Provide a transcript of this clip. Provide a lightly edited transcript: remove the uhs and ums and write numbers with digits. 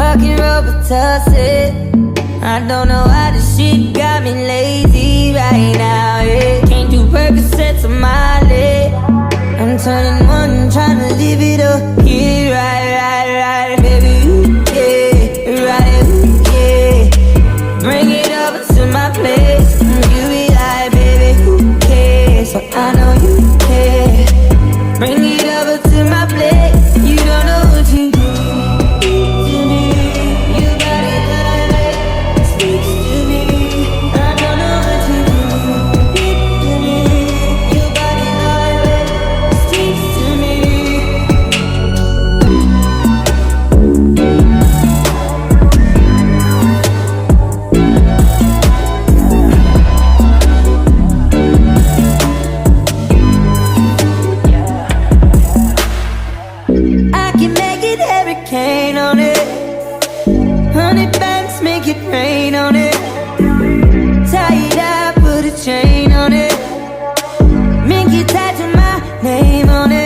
rock and roll, but toss it. I don't know why this shit got me lazy right now, yeah. Can't do Percocets on my leg. I'm turning one, trying to live it up. Yeah, right, baby, ooh, yeah, right, ooh, yeah. Bring it over to my place. You be like, baby, who cares? So I know you care. Bring it over to my place. You don't know what you do to me. You got it like that, speaks to me. I don't know what you do to me. You got it like that, speaks to me. I can make it hurricane on it. 100 bands, make it rain on it. Tie it up, put a chain on it. Make it tattoo my name on it.